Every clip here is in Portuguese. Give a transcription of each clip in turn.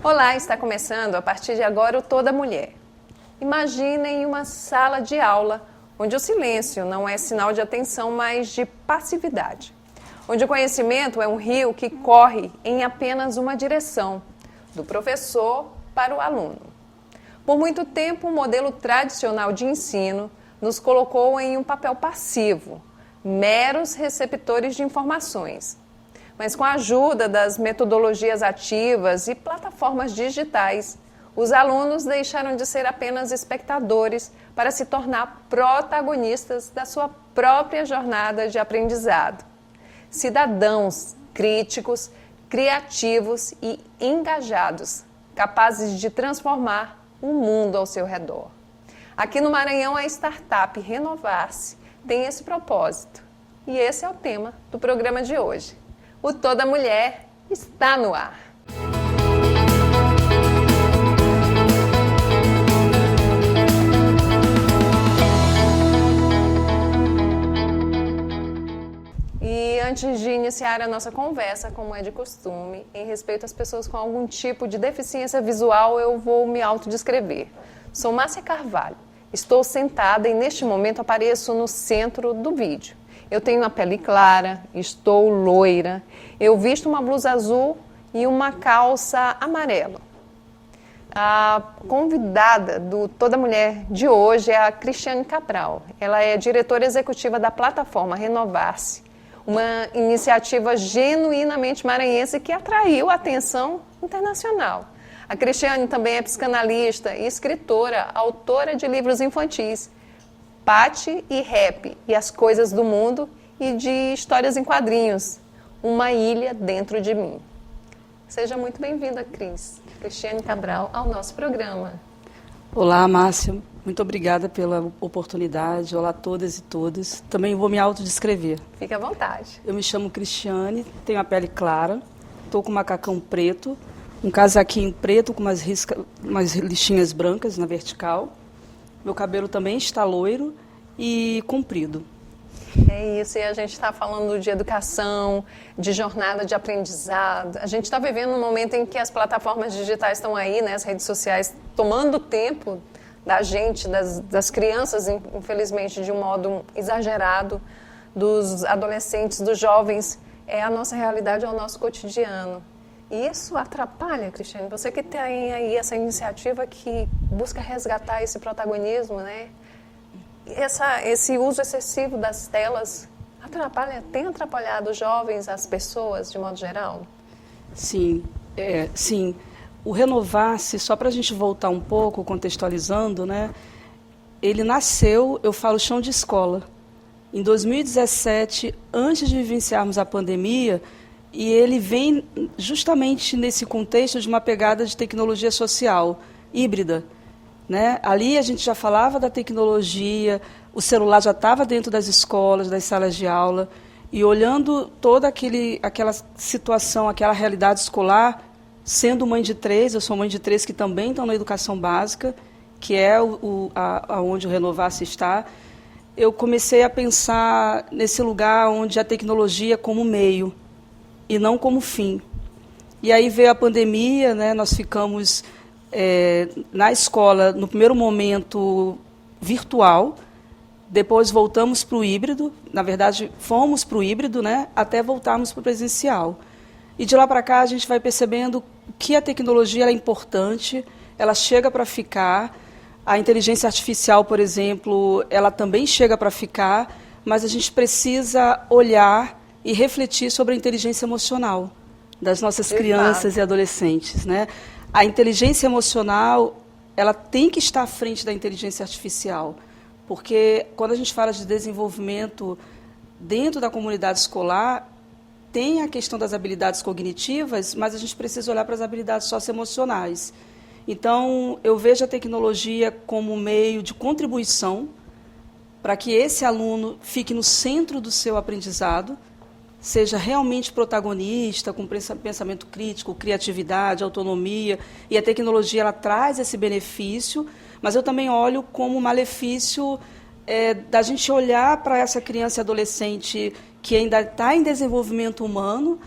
Olá, está começando a partir de agora o Toda Mulher. Imaginem uma sala de aula onde o silêncio não é sinal de atenção, mas de passividade. Onde o conhecimento é um rio que corre em apenas uma direção, do professor para o aluno. Por muito tempo, o modelo tradicional de ensino nos colocou em um papel passivo, meros receptores de informações. Mas com a ajuda das metodologias ativas e plataformas digitais, os alunos deixaram de ser apenas espectadores para se tornar protagonistas da sua própria jornada de aprendizado. Cidadãos críticos, criativos e engajados, capazes de transformar o mundo ao seu redor. Aqui no Maranhão, a startup Renovar-se tem esse propósito. E esse é o tema do programa de hoje. O Toda Mulher está no ar. E antes de iniciar a nossa conversa, como é de costume, em respeito às pessoas com algum tipo de deficiência visual, eu vou me autodescrever. Sou Márcia Carvalho, estou sentada e neste momento apareço no centro do vídeo. Eu tenho a pele clara, estou loira, eu visto uma blusa azul e uma calça amarela. A convidada do Toda Mulher de hoje é a Cristiane Cabral. Ela é diretora executiva da plataforma Renovar-se, uma iniciativa genuinamente maranhense que atraiu a atenção internacional. A Cristiane também é psicanalista e escritora, autora de livros infantis, Pati e Rap e as Coisas do Mundo e de histórias em quadrinhos, Uma Ilha Dentro de Mim. Seja muito bem-vinda, Cristiane Cabral, ao nosso programa. Olá, Márcia. Muito obrigada pela oportunidade. Olá a todas e todos. Também vou me autodescrever. Fique à vontade. Eu me chamo Cristiane, tenho a pele clara, estou com um macacão preto, um casaquinho preto com umas lixinhas brancas na vertical. Meu cabelo também está loiro e comprido. É isso, e a gente está falando de educação, de jornada de aprendizado. A gente está vivendo um momento em que as plataformas digitais estão aí, né, as redes sociais, tomando tempo da gente, das crianças, infelizmente, de um modo exagerado, dos adolescentes, dos jovens. É a nossa realidade, é o nosso cotidiano. E isso atrapalha, Cristiane? Você que tem aí essa iniciativa que busca resgatar esse protagonismo, né? Esse uso excessivo das telas tem atrapalhado os jovens, as pessoas, de modo geral? Sim, sim. O Renovar-se, só para a gente voltar um pouco, contextualizando, né? Ele nasceu, eu falo, chão de escola. Em 2017, antes de vivenciarmos a pandemia, e ele vem justamente nesse contexto de uma pegada de tecnologia social, híbrida. Né? Ali a gente já falava da tecnologia, o celular já estava dentro das escolas, das salas de aula, e olhando toda aquela situação, aquela realidade escolar, sendo mãe de três, eu sou mãe de três que também estão na educação básica, que é onde o Renovar-se está, eu comecei a pensar nesse lugar onde a tecnologia como meio, e não como fim. E aí veio a pandemia, né? Nós ficamos na escola, no primeiro momento, virtual, depois voltamos para o híbrido, na verdade, fomos para o híbrido, né? Até voltarmos para o presencial. E de lá para cá a gente vai percebendo que a tecnologia é importante, ela chega para ficar, a inteligência artificial, por exemplo, ela também chega para ficar, mas a gente precisa olhar e refletir sobre a inteligência emocional das nossas crianças e adolescentes, né? A inteligência emocional, ela tem que estar à frente da inteligência artificial, porque quando a gente fala de desenvolvimento dentro da comunidade escolar, tem a questão das habilidades cognitivas, mas a gente precisa olhar para as habilidades socioemocionais. Então, eu vejo a tecnologia como meio de contribuição para que esse aluno fique no centro do seu aprendizado, seja realmente protagonista, com pensamento crítico, criatividade, autonomia, e a tecnologia ela traz esse benefício, mas eu também olho como malefício da gente olhar para essa criança e adolescente que ainda está em desenvolvimento humano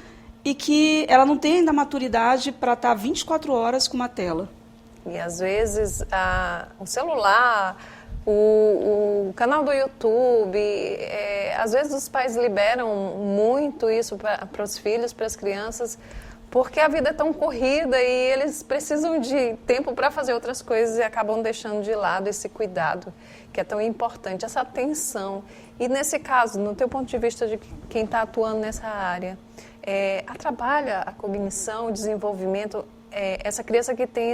e que ela não tem ainda maturidade para estar 24 horas com uma tela. E às vezes o celular, o canal do YouTube, às vezes os pais liberam muito isso para os filhos, para as crianças, porque a vida é tão corrida e eles precisam de tempo para fazer outras coisas e acabam deixando de lado esse cuidado que é tão importante, essa atenção. E nesse caso, no teu ponto de vista de quem está atuando nessa área, atrapalha a cognição, o desenvolvimento, essa criança que tem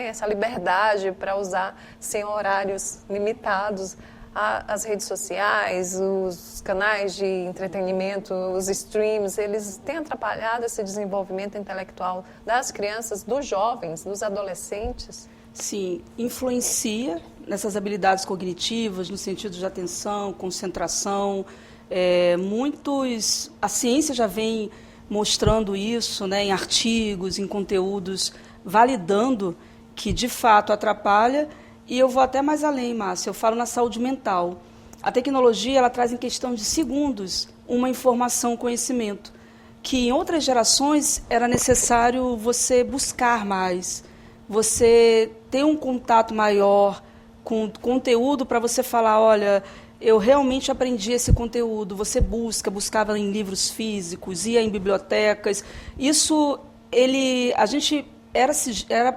essa liberdade para usar sem horários limitados, as redes sociais, os canais de entretenimento, os streams, eles têm atrapalhado esse desenvolvimento intelectual das crianças, dos jovens, dos adolescentes? Sim, influencia nessas habilidades cognitivas, no sentido de atenção, concentração. A ciência já vem mostrando isso, né, em artigos, em conteúdos, validando que, de fato, atrapalha. E eu vou até mais além, Márcia, eu falo na saúde mental. A tecnologia, ela traz em questão de segundos uma informação, um conhecimento, que em outras gerações era necessário você buscar mais, você ter um contato maior com conteúdo para você falar, olha, eu realmente aprendi esse conteúdo. Você buscava em livros físicos, ia em bibliotecas. Isso, a gente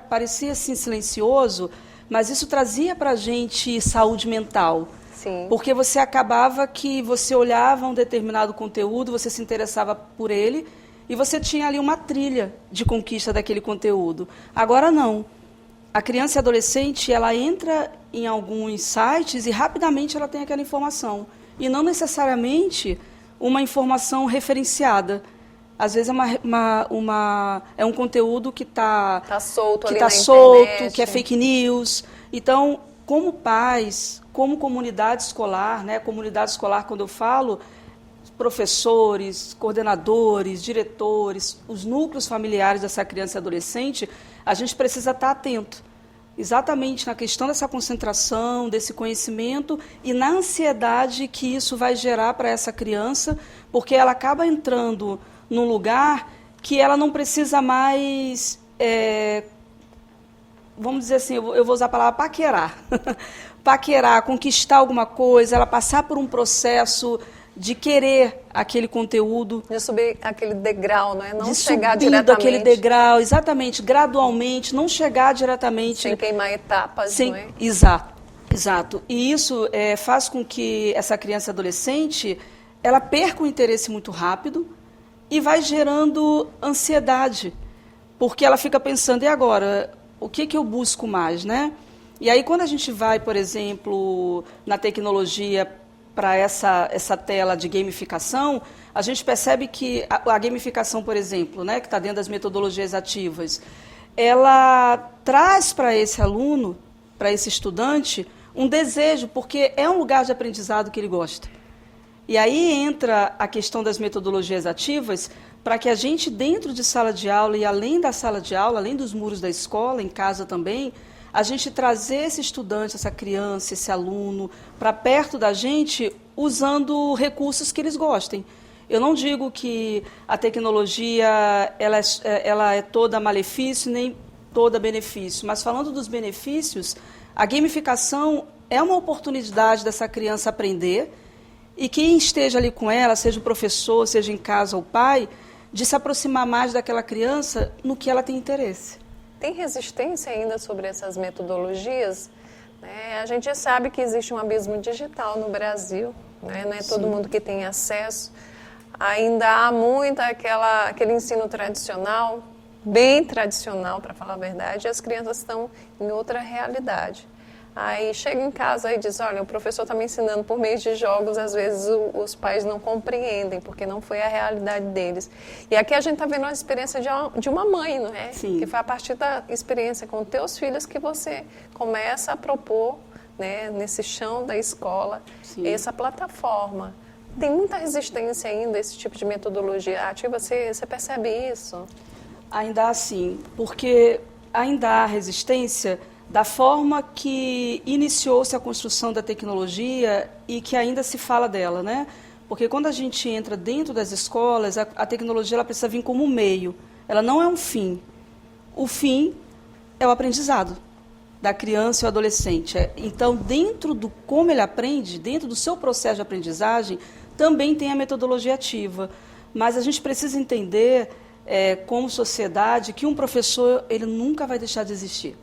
parecia assim silencioso, mas isso trazia para a gente saúde mental. Sim. Porque você acabava que você olhava um determinado conteúdo, você se interessava por ele, e você tinha ali uma trilha de conquista daquele conteúdo. Agora não. A criança e adolescente, ela entra em alguns sites e rapidamente ela tem aquela informação. E não necessariamente uma informação referenciada. Às vezes é um conteúdo que está solto, que é fake news. Então, como pais, como comunidade escolar, né? Comunidade escolar, quando eu falo, professores, coordenadores, diretores, os núcleos familiares dessa criança e adolescente, a gente precisa estar atento exatamente na questão dessa concentração, desse conhecimento e na ansiedade que isso vai gerar para essa criança, porque ela acaba entrando num lugar que ela não precisa mais, vamos dizer assim, eu vou usar a palavra paquerar. Paquerar, conquistar alguma coisa, ela passar por um processo de querer aquele conteúdo. De subir aquele degrau, não é? Não de chegar subindo diretamente. Aquele degrau, exatamente, gradualmente, não chegar diretamente. Sem queimar etapas, não é? Exato. E isso faz com que essa criança e adolescente, ela perca o interesse muito rápido e vai gerando ansiedade, porque ela fica pensando, e agora, o que eu busco mais, né? E aí, quando a gente vai, por exemplo, na tecnologia para essa tela de gamificação, a gente percebe que a gamificação, por exemplo, né, que está dentro das metodologias ativas, ela traz para esse aluno, para esse estudante, um desejo, porque é um lugar de aprendizado que ele gosta. E aí entra a questão das metodologias ativas, para que a gente, dentro de sala de aula e além da sala de aula, além dos muros da escola, em casa também, a gente trazer esse estudante, essa criança, esse aluno, para perto da gente, usando recursos que eles gostem. Eu não digo que a tecnologia ela é toda malefício, nem toda benefício, mas falando dos benefícios, a gamificação é uma oportunidade dessa criança aprender e quem esteja ali com ela, seja o professor, seja em casa ou o pai, de se aproximar mais daquela criança no que ela tem interesse. Tem resistência ainda sobre essas metodologias? A gente sabe que existe um abismo digital no Brasil, né? Não é todo mundo que tem acesso. Ainda há muito aquele ensino tradicional, bem tradicional, para falar a verdade, e as crianças estão em outra realidade. Aí chega em casa e diz, olha, o professor está me ensinando por meio de jogos, às vezes os pais não compreendem, porque não foi a realidade deles. E aqui a gente está vendo a experiência de uma mãe, não é? Sim. Que foi a partir da experiência com teus filhos que você começa a propor, né, nesse chão da escola, Sim. essa plataforma. Tem muita resistência ainda a esse tipo de metodologia ativa, você percebe isso? Ainda há sim, porque ainda há resistência da forma que iniciou-se a construção da tecnologia e que ainda se fala dela, né? Porque quando a gente entra dentro das escolas, a tecnologia ela precisa vir como um meio. Ela não é um fim. O fim é o aprendizado da criança e o adolescente. Então, dentro do como ele aprende, dentro do seu processo de aprendizagem, também tem a metodologia ativa. Mas a gente precisa entender, como sociedade, que um professor ele nunca vai deixar de existir.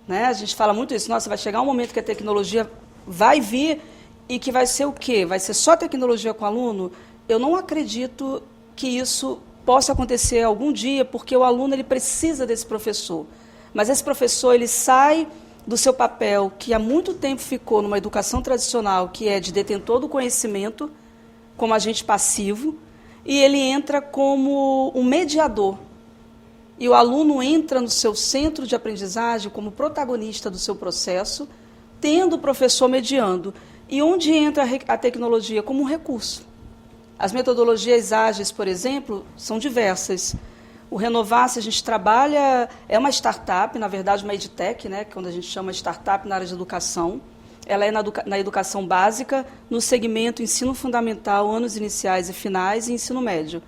Né? A gente fala muito isso. Nossa, vai chegar um momento que a tecnologia vai vir e que vai ser o quê? Vai ser só tecnologia com o aluno? Eu não acredito que isso possa acontecer algum dia, porque o aluno ele precisa desse professor. Mas esse professor ele sai do seu papel, que há muito tempo ficou numa educação tradicional, que é de detentor do conhecimento, como agente passivo, e ele entra como um mediador. E o aluno entra no seu centro de aprendizagem como protagonista do seu processo, tendo o professor mediando. E onde entra a tecnologia? Como um recurso. As metodologias ágeis, por exemplo, são diversas. O Renovar-se, a gente trabalha, é uma startup, na verdade uma edtech, né, quando a gente chama startup na área de educação. Ela é na educação básica, no segmento ensino fundamental, anos iniciais e finais e ensino médio.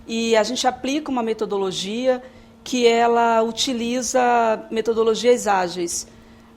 E a gente aplica uma metodologia que ela utiliza metodologias ágeis.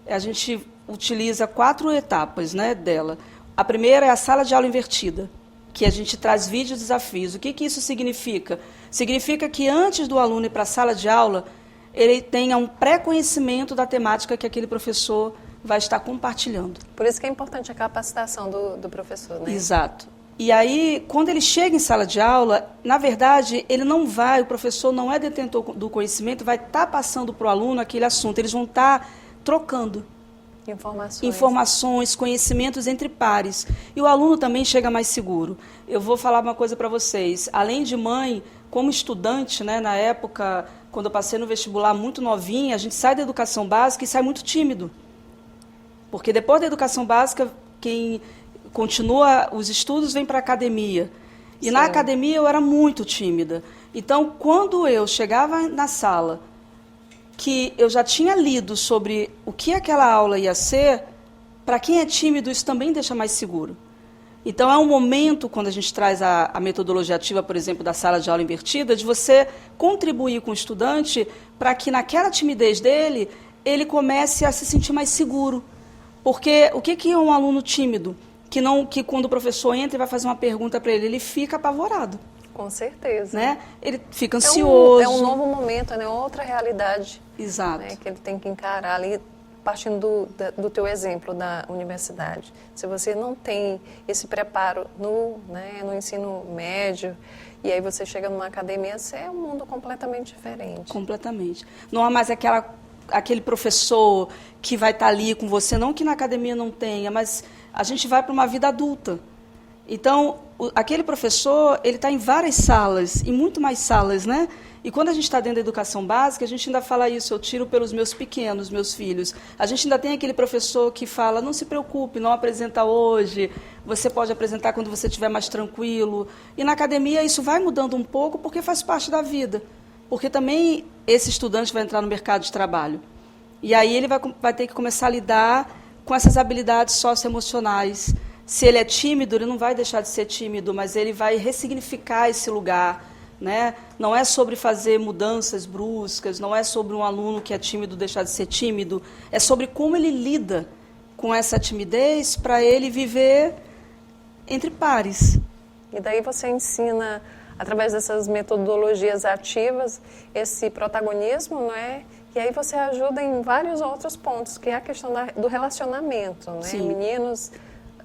A gente utiliza 4 etapas, né, dela. A primeira é a sala de aula invertida, que a gente traz vídeos desafios. O que isso significa? Significa que antes do aluno ir para a sala de aula, ele tenha um pré-conhecimento da temática que aquele professor vai estar compartilhando. Por isso que é importante a capacitação do professor, né? Exato. E aí, quando ele chega em sala de aula, na verdade, ele não vai, o professor não é detentor do conhecimento, vai estar passando para o aluno aquele assunto. Eles vão estar trocando informações, conhecimentos entre pares. E o aluno também chega mais seguro. Eu vou falar uma coisa para vocês. Além de mãe, como estudante, né, na época, quando eu passei no vestibular muito novinha, a gente sai da educação básica e sai muito tímido. Porque depois da educação básica, quem continua os estudos vem para a academia. E Sim. Na academia eu era muito tímida. Então, quando eu chegava na sala, que eu já tinha lido sobre o que aquela aula ia ser, para quem é tímido isso também deixa mais seguro. Então, é um momento, quando a gente traz a metodologia ativa, por exemplo, da sala de aula invertida, de você contribuir com o estudante para que naquela timidez dele, ele comece a se sentir mais seguro. Porque o que é um aluno tímido? Que quando o professor entra e vai fazer uma pergunta para ele, ele fica apavorado. Com certeza. Né? Ele fica ansioso. É um novo momento, né? Outra realidade. Exato. Né? Que ele tem que encarar ali, partindo do teu exemplo da universidade. Se você não tem esse preparo no ensino médio, e aí você chega numa academia, é um mundo completamente diferente. Completamente. Não há mais aquele professor que vai estar ali com você, não que na academia não tenha, mas a gente vai para uma vida adulta. Então, aquele professor, ele está em várias salas, em muito mais salas, né? E quando a gente está dentro da educação básica, a gente ainda fala isso, eu tiro pelos meus pequenos, meus filhos. A gente ainda tem aquele professor que fala, não se preocupe, não apresenta hoje, você pode apresentar quando você estiver mais tranquilo. E na academia isso vai mudando um pouco, porque faz parte da vida. Porque também esse estudante vai entrar no mercado de trabalho. E aí ele vai ter que começar a lidar com essas habilidades socioemocionais. Se ele é tímido, ele não vai deixar de ser tímido, mas ele vai ressignificar esse lugar. Né? Não é sobre fazer mudanças bruscas, não é sobre um aluno que é tímido deixar de ser tímido, é sobre como ele lida com essa timidez para ele viver entre pares. E daí você ensina, através dessas metodologias ativas, esse protagonismo, não é? E aí você ajuda em vários outros pontos, que é a questão do relacionamento, né? Sim. Meninos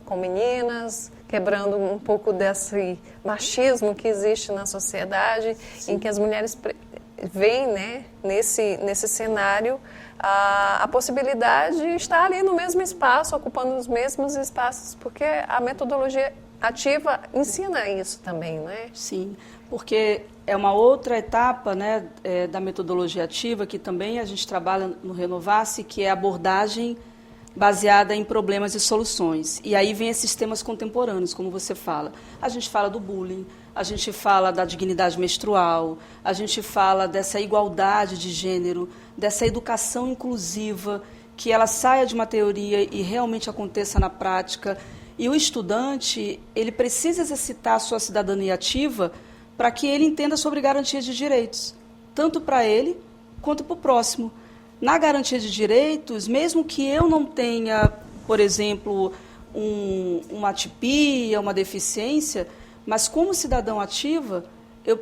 com meninas, quebrando um pouco desse machismo que existe na sociedade, Sim. em que as mulheres veem, né, nesse cenário a possibilidade de estar ali no mesmo espaço, ocupando os mesmos espaços, porque a metodologia ativa ensina isso também, né? Sim, porque é uma outra etapa, né, da metodologia ativa, que também a gente trabalha no Renovar-se, que é a abordagem baseada em problemas e soluções. E aí vem esses temas contemporâneos, como você fala. A gente fala do bullying, a gente fala da dignidade menstrual, a gente fala dessa igualdade de gênero, dessa educação inclusiva, que ela saia de uma teoria e realmente aconteça na prática. E o estudante, ele precisa exercitar a sua cidadania ativa para que ele entenda sobre garantias de direitos, tanto para ele quanto para o próximo. Na garantia de direitos, mesmo que eu não tenha, por exemplo, uma atipia, uma deficiência, mas como cidadã ativa, eu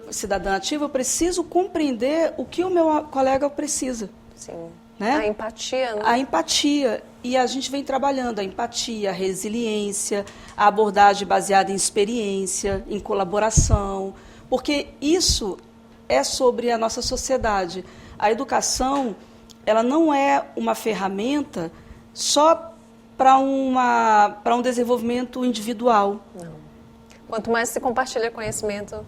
preciso compreender o que o meu colega precisa. Sim. Né? A empatia, né? A empatia. E a gente vem trabalhando a empatia, a resiliência, a abordagem baseada em experiência, em colaboração, porque isso é sobre a nossa sociedade. A educação, ela não é uma ferramenta só para um desenvolvimento individual. Não. Quanto mais se compartilha conhecimento,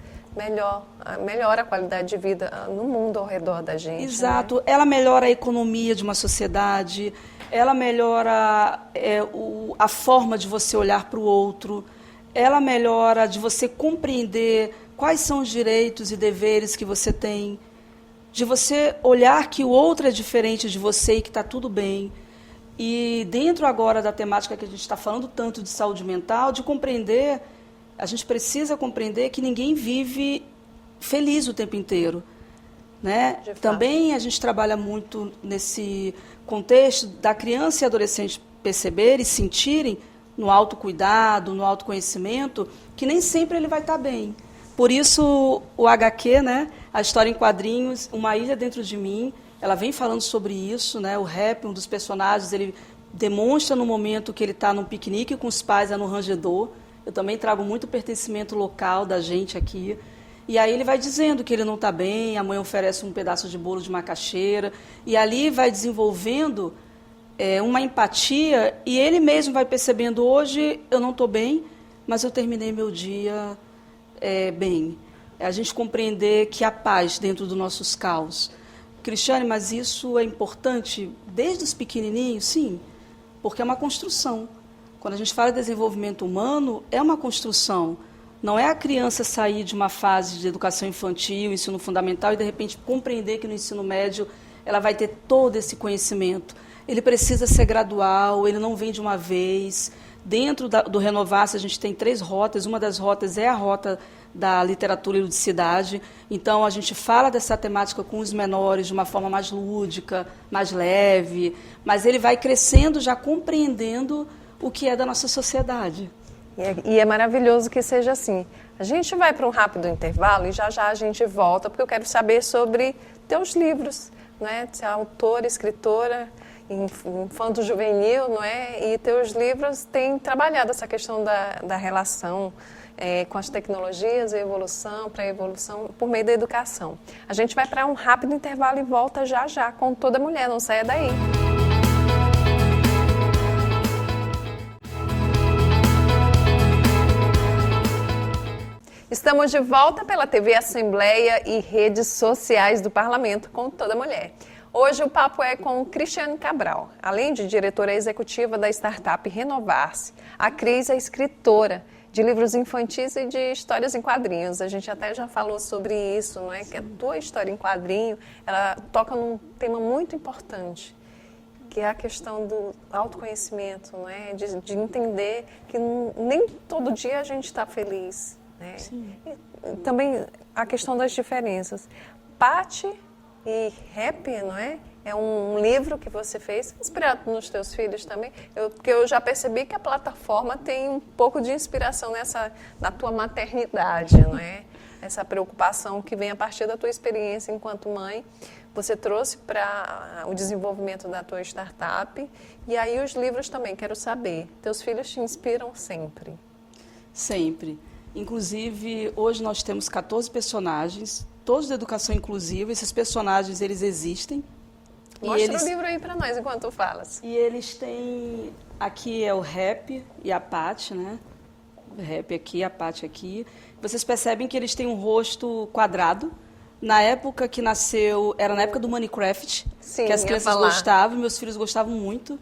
melhora a qualidade de vida no mundo ao redor da gente. Exato. Né? Ela melhora a economia de uma sociedade, ela melhora a forma de você olhar para o outro, ela melhora de você compreender quais são os direitos e deveres que você tem, de você olhar que o outro é diferente de você e que está tudo bem. E dentro agora da temática que a gente está falando tanto de saúde mental, de compreender, a gente precisa compreender que ninguém vive feliz o tempo inteiro. Né? Também a gente trabalha muito nesse contexto da criança e adolescente perceberem e sentirem no autocuidado, no autoconhecimento, que nem sempre ele vai estar bem. Por isso o HQ, né? A história em quadrinhos, Uma Ilha Dentro de Mim, ela vem falando sobre isso, né? O Rap, um dos personagens, ele demonstra no momento que ele está num piquenique com os pais, no rangedor. Eu também trago muito pertencimento local da gente aqui. E aí ele vai dizendo que ele não está bem, a mãe oferece um pedaço de bolo de macaxeira, e ali vai desenvolvendo uma empatia, e ele mesmo vai percebendo, hoje eu não estou bem, mas eu terminei meu dia bem. A gente compreender que há paz dentro dos nossos caos. Cristiane, mas isso é importante desde os pequenininhos? Sim, porque é uma construção. Quando a gente fala de desenvolvimento humano, é uma construção. Não é a criança sair de uma fase de educação infantil, ensino fundamental, e de repente compreender que no ensino médio ela vai ter todo esse conhecimento. Ele precisa ser gradual, ele não vem de uma vez. Dentro do Renovar-se, a gente tem 3 rotas. Uma das rotas é a rota da literatura e ludicidade. Então, a gente fala dessa temática com os menores de uma forma mais lúdica, mais leve, mas ele vai crescendo já compreendendo o que é da nossa sociedade. E é maravilhoso que seja assim. A gente vai para um rápido intervalo e já a gente volta, porque eu quero saber sobre teus livros, né? Você é autora, escritora, infanto-juvenil, não é? E teus livros têm trabalhado essa questão da relação com as tecnologias, a evolução, para a evolução por meio da educação. A gente vai para um rápido intervalo e volta já com Toda Mulher. Não saia daí. Estamos de volta pela TV Assembleia e redes sociais do Parlamento com Toda Mulher. Hoje o papo é com Cristiane Cabral. Além de diretora executiva da startup Renovar-se, a Cris é escritora de livros infantis e de histórias em quadrinhos. A gente até já falou sobre isso, não é? Que a tua história em quadrinho, ela toca num tema muito importante, que é a questão do autoconhecimento, não é? De entender que nem todo dia a gente está feliz. Né? E também a questão das diferenças. Pati e Rap, não é? É um livro que você fez, inspirado nos teus filhos também, porque eu já percebi que a plataforma tem um pouco de inspiração na tua maternidade, não é? Essa preocupação que vem a partir da tua experiência enquanto mãe, você trouxe para o desenvolvimento da tua startup, e aí os livros também, quero saber, teus filhos te inspiram sempre? Sempre. Inclusive, hoje nós temos 14 personagens, todos de educação inclusiva. Esses personagens, eles existem. Mostra o livro aí para nós, enquanto tu falas. E eles têm... Aqui é o Rap e a Pati, né? O Rap aqui, a Pati aqui. Vocês percebem que eles têm um rosto quadrado. Na época que nasceu, era na época do Minecraft, sim, que as crianças gostavam, meus filhos gostavam muito.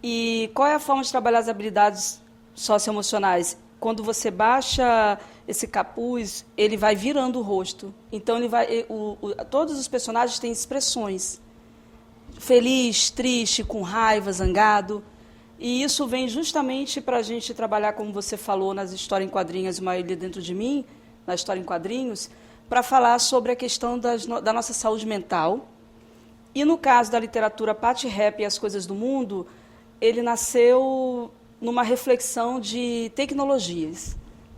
E qual é a forma de trabalhar as habilidades socioemocionais? Quando você baixa esse capuz, ele vai virando o rosto. Então, todos os personagens têm expressões. Feliz, triste, com raiva, zangado. E isso vem justamente para a gente trabalhar, como você falou, nas histórias em quadrinhos, Uma Ilha Dentro de Mim, na história em quadrinhos, para falar sobre a questão da nossa saúde mental. E no caso da literatura Patty Rap e as Coisas do Mundo, ele nasceu numa reflexão de tecnologias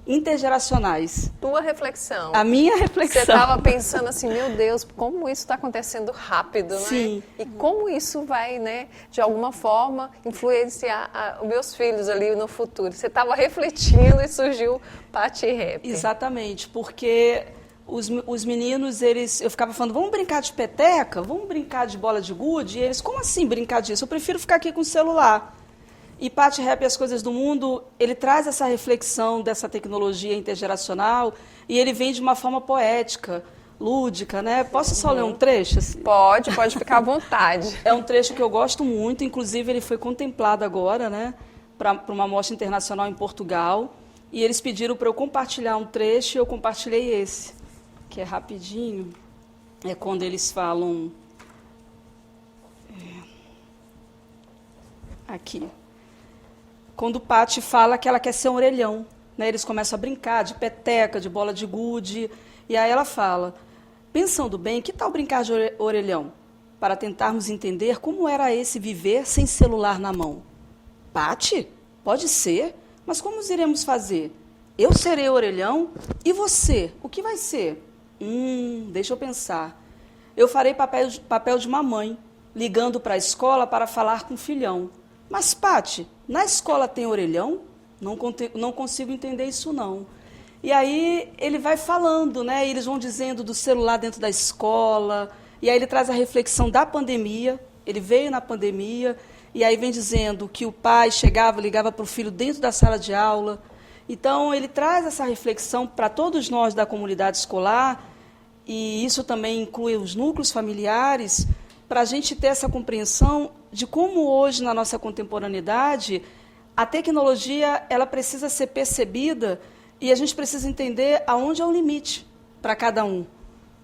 intergeracionais. Tua reflexão. A minha reflexão. Você estava pensando assim, meu Deus, como isso está acontecendo rápido, né? Sim. E como isso vai, né, de alguma forma, influenciar os meus filhos ali no futuro. Você estava refletindo e surgiu Patty Rap. Exatamente, porque os meninos, eu ficava falando, vamos brincar de peteca? Vamos brincar de bola de gude? E eles, como assim brincar disso? Eu prefiro ficar aqui com o celular. E Patty Rap e as Coisas do Mundo, ele traz essa reflexão dessa tecnologia intergeracional e ele vem de uma forma poética, lúdica, né? Posso só ler um trecho? Assim? Pode ficar à vontade. É um trecho que eu gosto muito, inclusive ele foi contemplado agora, né? Para uma mostra internacional em Portugal. E eles pediram para eu compartilhar um trecho e eu compartilhei esse, que é rapidinho. É quando eles falam... Aqui. Quando Patty fala que ela quer ser um orelhão, né? Eles começam a brincar de peteca, de bola de gude, e aí ela fala, pensando bem, que tal brincar de orelhão? Para tentarmos entender como era esse viver sem celular na mão. Patty? Pode ser, mas como iremos fazer? Eu serei orelhão e você, o que vai ser? Deixa eu pensar. Eu farei papel de mamãe, ligando para a escola para falar com o filhão. Mas, Patty, na escola tem orelhão? Não consigo entender isso, não. E aí ele vai falando, né? Eles vão dizendo do celular dentro da escola, e aí ele traz a reflexão da pandemia, ele veio na pandemia, e aí vem dizendo que o pai chegava, ligava para o filho dentro da sala de aula. Então, ele traz essa reflexão para todos nós da comunidade escolar, e isso também inclui os núcleos familiares, para a gente ter essa compreensão de como hoje, na nossa contemporaneidade, a tecnologia ela precisa ser percebida e a gente precisa entender aonde é o limite para cada um.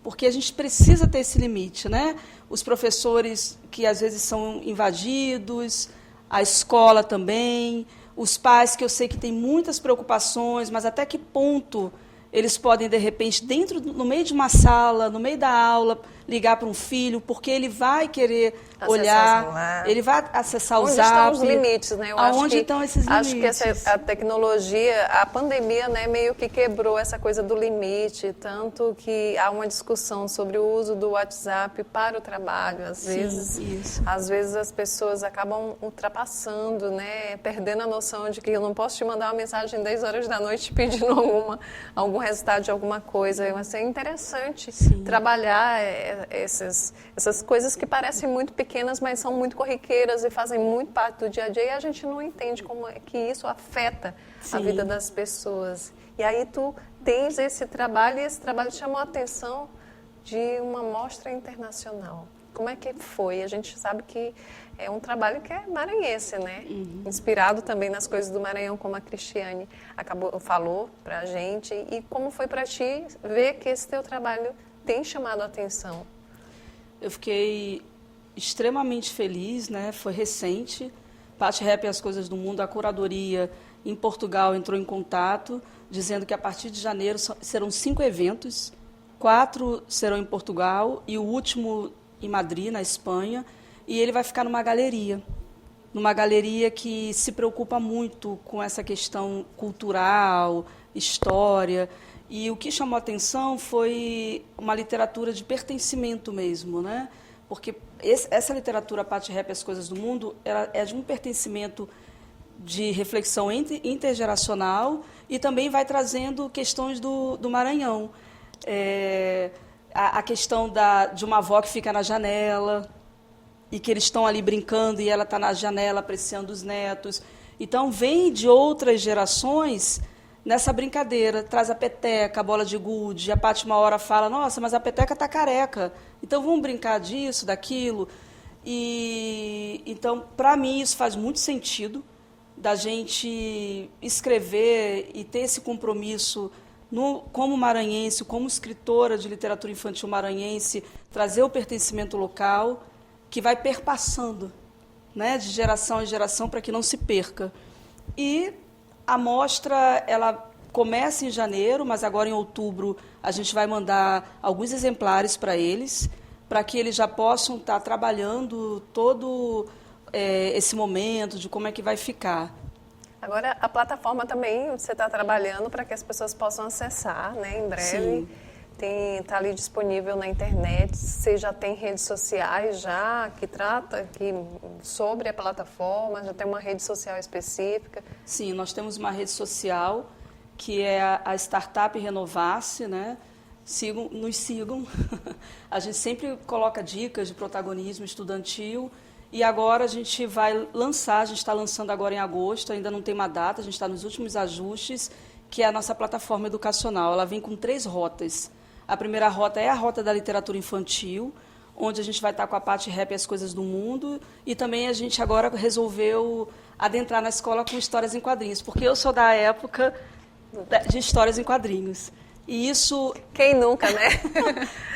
Porque a gente precisa ter esse limite, né? Os professores que às vezes são invadidos, a escola também, os pais que eu sei que têm muitas preocupações, mas até que ponto eles podem, de repente, no meio de uma sala, no meio da aula, ligar para um filho, porque ele vai querer olhar, ele vai acessar o Zap. Onde estão os limites, né? Aonde estão esses limites? Acho que a tecnologia, a pandemia, né, meio que quebrou essa coisa do limite, tanto que há uma discussão sobre o uso do WhatsApp para o trabalho. Às vezes as pessoas acabam ultrapassando, né, perdendo a noção de que eu não posso te mandar uma mensagem 10 horas da noite pedindo algum resultado de alguma coisa. Mas é interessante trabalhar essas coisas que parecem muito pequenas, mas são muito corriqueiras e fazem muito parte do dia a dia, e a gente não entende como é que isso afeta a vida das pessoas. E aí tu tens esse trabalho, e esse trabalho chamou a atenção de uma mostra internacional. Como é que foi? A gente sabe que é um trabalho que é maranhense, né? Inspirado também nas coisas do Maranhão, como a Cristiane falou para a gente. E como foi para ti ver que esse teu trabalho tem chamado a atenção? Eu fiquei extremamente feliz, né? Foi recente. Patty Rap e as Coisas do Mundo, a curadoria em Portugal entrou em contato, dizendo que a partir de janeiro serão 5 eventos, 4 serão em Portugal e o último em Madrid, na Espanha, e ele vai ficar numa galeria que se preocupa muito com essa questão cultural, história. E o que chamou a atenção foi uma literatura de pertencimento mesmo, né? Porque essa literatura Patty Rap e as Coisas do Mundo ela é de um pertencimento de reflexão intergeracional e também vai trazendo questões do Maranhão. A questão de uma avó que fica na janela e que eles estão ali brincando e ela está na janela apreciando os netos. Então, vem de outras gerações nessa brincadeira, traz a peteca, a bola de gude, a Patty uma hora fala, nossa, mas a peteca está careca, então vamos brincar disso, daquilo. E então, para mim, isso faz muito sentido, da gente escrever e ter esse compromisso como maranhense, como escritora de literatura infantil maranhense, trazer o pertencimento local, que vai perpassando né, de geração em geração para que não se perca. E a mostra, ela começa em janeiro, mas agora em outubro a gente vai mandar alguns exemplares para eles, para que eles já possam estar trabalhando todo esse momento de como é que vai ficar. Agora, a plataforma também você está trabalhando para que as pessoas possam acessar, né, em breve. Está ali disponível na internet. Você já tem redes sociais que trata sobre a plataforma? Já tem uma rede social específica? Sim, nós temos uma rede social que é a Startup Renovar-se, né? Nos sigam. A gente sempre coloca dicas de protagonismo estudantil. E agora a gente vai lançar, a gente está lançando agora em agosto, ainda não tem uma data, a gente está nos últimos ajustes, que é a nossa plataforma educacional. Ela vem com 3 rotas. A primeira rota é a rota da literatura infantil, onde a gente vai estar com a parte rap e as coisas do mundo, e também a gente agora resolveu adentrar na escola com histórias em quadrinhos, porque eu sou da época de histórias em quadrinhos. E isso... Quem nunca, né?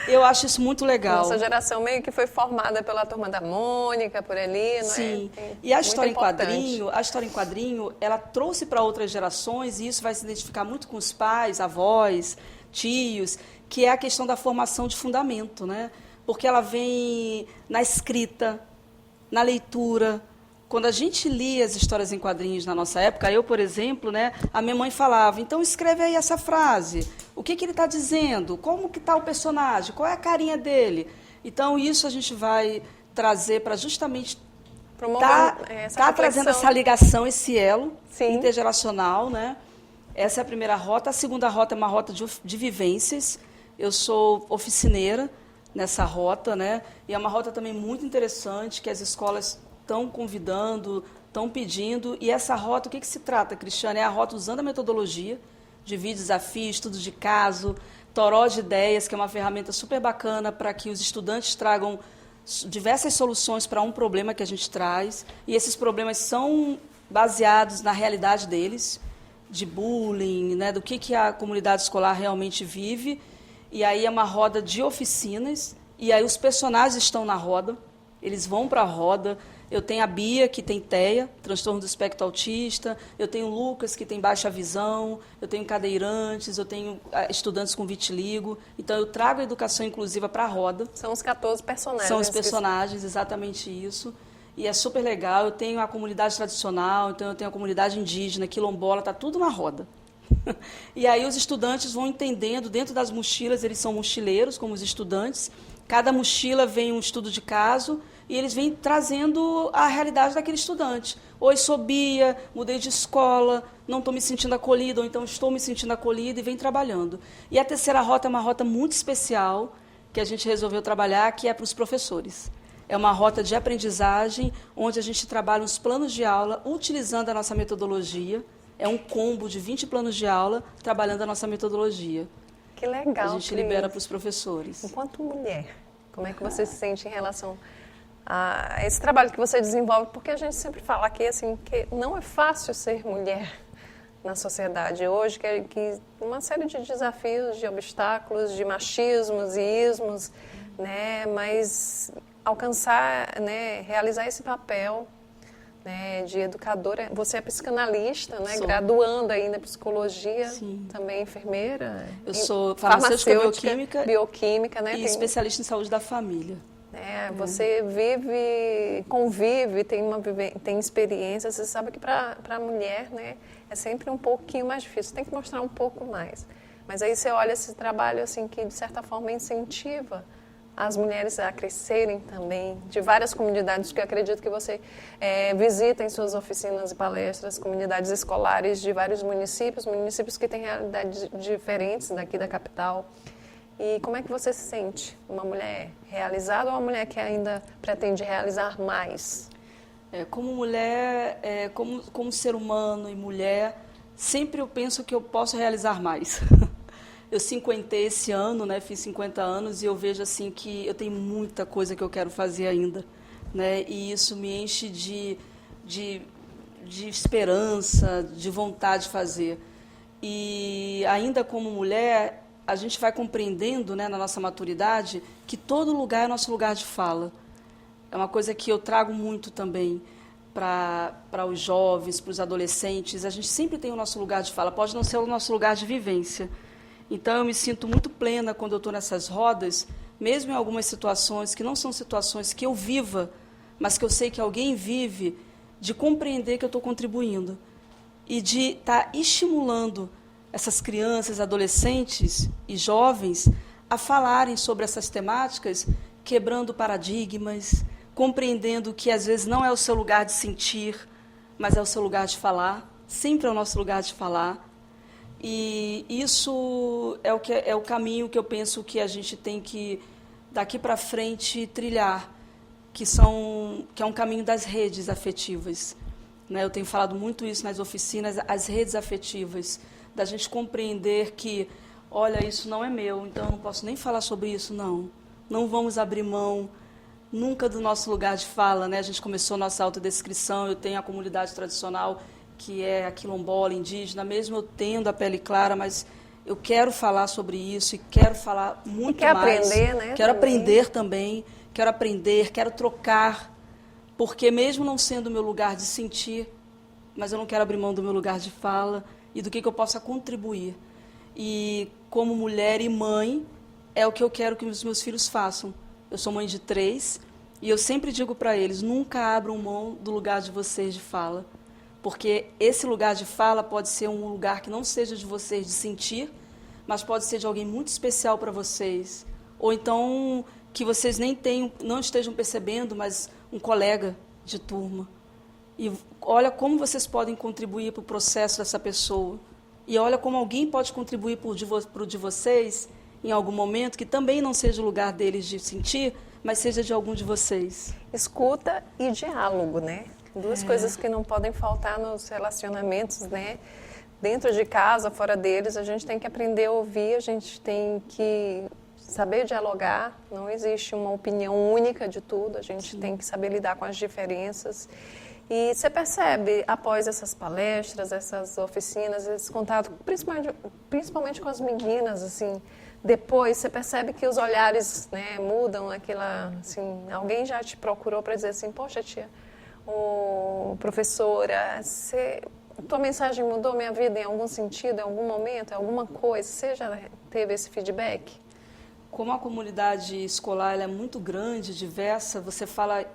Eu acho isso muito legal. Nossa geração meio que foi formada pela Turma da Mônica, por ali, não é? Sim. E a história em quadrinho, ela trouxe para outras gerações, e isso vai se identificar muito com os pais, avós, tios, que é a questão da formação de fundamento, né? Porque ela vem na escrita, na leitura. Quando a gente lia as histórias em quadrinhos na nossa época, eu, por exemplo, né, a minha mãe falava, então escreve aí essa frase, o que ele está dizendo, como que está o personagem, qual é a carinha dele. Então, isso a gente vai trazer para justamente estar trazendo essa ligação, esse elo intergeracional, né? Essa é a primeira rota. A segunda rota é uma rota de vivências. Eu sou oficineira nessa rota, né? E é uma rota também muito interessante, que as escolas estão convidando, estão pedindo. E essa rota, o que se trata, Cristiane? É a rota usando a metodologia, divide desafio, estudo de caso, toró de ideias, que é uma ferramenta super bacana para que os estudantes tragam diversas soluções para um problema que a gente traz. E esses problemas são baseados na realidade deles, de bullying, né, do que a comunidade escolar realmente vive. E aí é uma roda de oficinas, e aí os personagens estão na roda, eles vão para a roda. Eu tenho a Bia, que tem TEA, transtorno do espectro autista, eu tenho o Lucas, que tem baixa visão, eu tenho cadeirantes, eu tenho estudantes com vitiligo. Então, eu trago a educação inclusiva para a roda. São os 14 personagens. São os personagens, exatamente isso. E é super legal. Eu tenho a comunidade tradicional, então eu tenho a comunidade indígena, quilombola, está tudo na roda. E aí os estudantes vão entendendo, dentro das mochilas, eles são mochileiros, como os estudantes. Cada mochila vem um estudo de caso, e eles vêm trazendo a realidade daquele estudante. Oi, sou Bia, mudei de escola, não estou me sentindo acolhida, ou então estou me sentindo acolhida, e vem trabalhando. E a terceira rota é uma rota muito especial, que a gente resolveu trabalhar, que é para os professores. É uma rota de aprendizagem, onde a gente trabalha os planos de aula, utilizando a nossa metodologia. É um combo de 20 planos de aula, trabalhando a nossa metodologia. Que legal, a gente libera para os professores. Enquanto mulher, como é que você se sente em relação a esse trabalho que você desenvolve? Porque a gente sempre fala aqui assim, que não é fácil ser mulher na sociedade hoje, que uma série de desafios, de obstáculos, de machismos e ismos, né? Mas alcançar, né, realizar esse papel, né, de educadora. Você é psicanalista, né, graduando ainda em psicologia, também enfermeira. Eu sou farmacêutica bioquímica, né, e especialista em saúde da família. Você convive, tem experiência. Você sabe que para a mulher, né, é sempre um pouquinho mais difícil. Tem que mostrar um pouco mais. Mas aí você olha esse trabalho assim que de certa forma incentiva as mulheres a crescerem também, de várias comunidades, que eu acredito que você visita em suas oficinas e palestras, comunidades escolares de vários municípios que têm realidades diferentes daqui da capital. E como é que você se sente? Uma mulher realizada ou uma mulher que ainda pretende realizar mais? Como mulher, como ser humano e mulher, sempre eu penso que eu posso realizar mais. Eu cinquentei esse ano, né, fiz 50 anos, e eu vejo assim que eu tenho muita coisa que eu quero fazer ainda, né, e isso me enche de esperança, de vontade de fazer. E ainda como mulher, a gente vai compreendendo, né, na nossa maturidade, que todo lugar é nosso lugar de fala. é uma coisa que eu trago muito também para os jovens, para os adolescentes. A gente sempre tem o nosso lugar de fala, pode não ser o nosso lugar de vivência. Então, eu me sinto muito plena quando eu estou nessas rodas, mesmo em algumas situações que não são situações que eu viva, mas que eu sei que alguém vive, de compreender que eu estou contribuindo e de estar estimulando essas crianças, adolescentes e jovens a falarem sobre essas temáticas, quebrando paradigmas, compreendendo que às vezes não é o seu lugar de sentir, mas é o seu lugar de falar, sempre é o nosso lugar de falar. E isso é o caminho que eu penso que a gente tem que, daqui para frente, trilhar, que é um caminho das redes afetivas. Né? Eu tenho falado muito isso nas oficinas, as redes afetivas, da gente compreender que, olha, isso não é meu, então eu não posso nem falar sobre isso, não. Não vamos abrir mão nunca do nosso lugar de fala, né? A gente começou nossa autodescrição, eu tenho a comunidade tradicional, que é a quilombola, indígena, mesmo eu tendo a pele clara, mas eu quero falar sobre isso e quero falar muito mais. Quer aprender, né? Quero aprender também, quero aprender, quero trocar, porque mesmo não sendo o meu lugar de sentir, mas eu não quero abrir mão do meu lugar de fala e do que eu possa contribuir. E como mulher e mãe, é o que eu quero que os meus filhos façam. Eu sou mãe de 3 e eu sempre digo para eles, nunca abram mão do lugar de vocês de fala, porque esse lugar de fala pode ser um lugar que não seja de vocês de sentir, mas pode ser de alguém muito especial para vocês, ou então que vocês não estejam percebendo, mas um colega de turma. E olha como vocês podem contribuir para o processo dessa pessoa. E olha como alguém pode contribuir para o de vocês em algum momento, que também não seja o lugar deles de sentir, mas seja de algum de vocês. Escuta e diálogo, né? Duas coisas que não podem faltar nos relacionamentos, né? Dentro de casa, fora deles, a gente tem que aprender a ouvir, a gente tem que saber dialogar. Não existe uma opinião única de tudo, a gente tem que saber lidar com as diferenças. E você percebe, após essas palestras, essas oficinas, esse contato, principalmente com as meninas, assim, depois você percebe que os olhares, né, mudam, aquela, assim, alguém já te procurou para dizer assim, poxa, tia, professora, tua mensagem mudou minha vida em algum sentido, em algum momento, em alguma coisa? Você já teve esse feedback? Como a comunidade escolar ela é muito grande, diversa, você fala,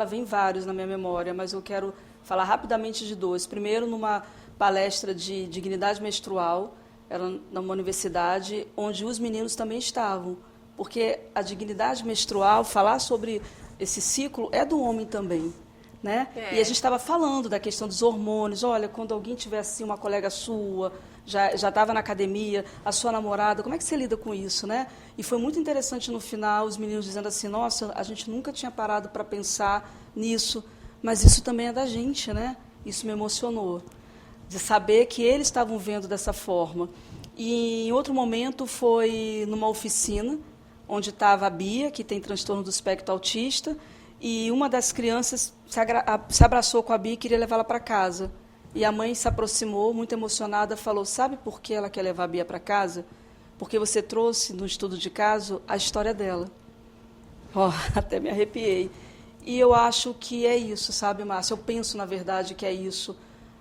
vem vários na minha memória, mas eu quero falar rapidamente de 2. Primeiro, numa palestra de dignidade menstrual, era numa universidade, onde os meninos também estavam, porque a dignidade menstrual, falar sobre esse ciclo, é do homem também. Né? E a gente estava falando da questão dos hormônios. Olha, quando alguém tiver assim, uma colega sua, já estava na academia, a sua namorada, como é que você lida com isso, né? E foi muito interessante no final, os meninos dizendo assim, nossa, a gente nunca tinha parado para pensar nisso, mas isso também é da gente, né? Isso me emocionou, de saber que eles estavam vendo dessa forma. E em outro momento foi numa oficina, onde estava a Bia, que tem transtorno do espectro autista, e uma das crianças se abraçou com a Bia e queria levá-la para casa. E a mãe se aproximou, muito emocionada, falou, sabe por que ela quer levar a Bia para casa? Porque você trouxe, no estudo de caso, a história dela. Oh, até me arrepiei. E eu acho que é isso, sabe, Márcia? Eu penso, na verdade, que é isso.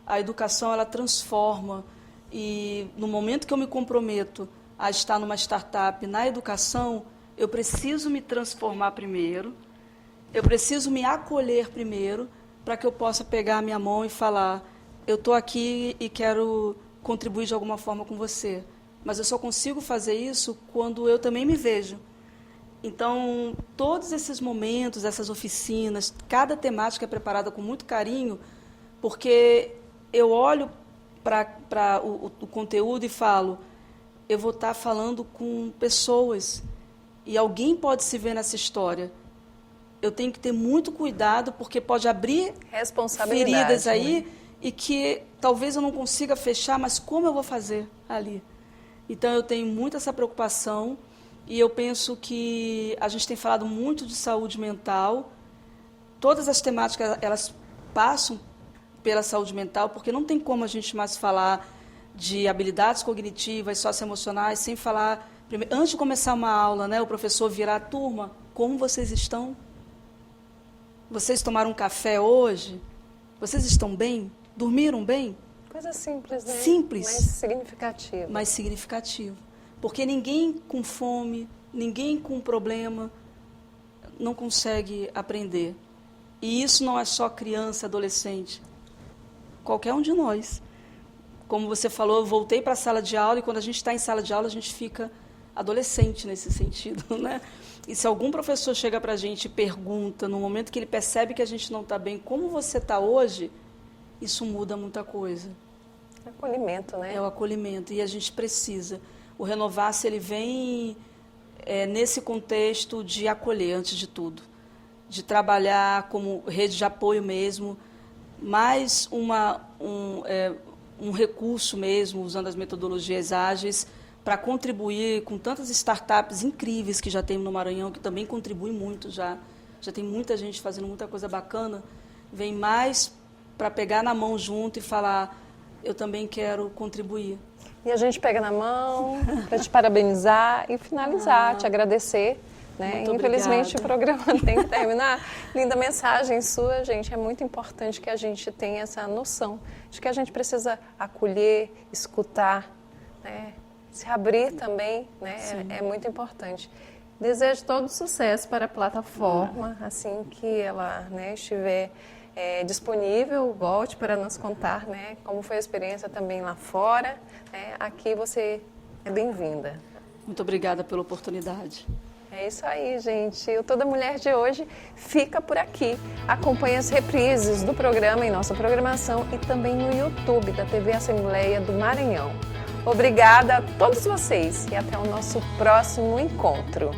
A educação, ela transforma. E no momento que eu me comprometo a estar numa startup na educação, eu preciso me transformar primeiro, eu preciso me acolher primeiro, para que eu possa pegar a minha mão e falar, eu estou aqui e quero contribuir de alguma forma com você. Mas eu só consigo fazer isso quando eu também me vejo. Então, todos esses momentos, essas oficinas, cada temática é preparada com muito carinho, porque eu olho para o conteúdo e falo, eu vou estar falando com pessoas e alguém pode se ver nessa história. Eu tenho que ter muito cuidado, porque pode abrir feridas aí, né? E que talvez eu não consiga fechar, mas como eu vou fazer ali? Então, eu tenho muito essa preocupação e eu penso que a gente tem falado muito de saúde mental. Todas as temáticas, elas passam pela saúde mental, porque não tem como a gente mais falar de habilidades cognitivas, socioemocionais, sem falar... Antes de começar uma aula, né, o professor virar, turma, como vocês estão? Vocês tomaram um café hoje? Vocês estão bem? Dormiram bem? Coisa simples, né? Simples. Mas significativa. Mais significativo. Porque ninguém com fome, ninguém com problema não consegue aprender. E isso não é só criança, adolescente. Qualquer um de nós. Como você falou, eu voltei para a sala de aula e quando a gente está em sala de aula, a gente fica adolescente nesse sentido, né? E se algum professor chega para a gente e pergunta, no momento que ele percebe que a gente não está bem, como você está hoje, isso muda muita coisa. Acolhimento, né? É o acolhimento e a gente precisa. O Renovar-se, ele vem nesse contexto de acolher, antes de tudo. De trabalhar como rede de apoio mesmo, mais um recurso mesmo, usando as metodologias ágeis, para contribuir com tantas startups incríveis que já temos no Maranhão, que também contribuem muito já. Já tem muita gente fazendo muita coisa bacana. Vem mais para pegar na mão junto e falar, eu também quero contribuir. E a gente pega na mão para te parabenizar e finalizar, te agradecer. Né? Infelizmente o programa tem que terminar. Linda mensagem sua, gente. É muito importante que a gente tenha essa noção de que a gente precisa acolher, escutar, né? Se abrir também, né? É muito importante. Desejo todo sucesso para a plataforma, assim que ela, né, estiver disponível, volte para nos contar, né, como foi a experiência também lá fora. Né? Aqui você é bem-vinda. Muito obrigada pela oportunidade. É isso aí, gente. O Toda Mulher de hoje fica por aqui. Acompanhe as reprises do programa em nossa programação e também no YouTube da TV Assembleia do Maranhão. Obrigada a todos vocês e até o nosso próximo encontro.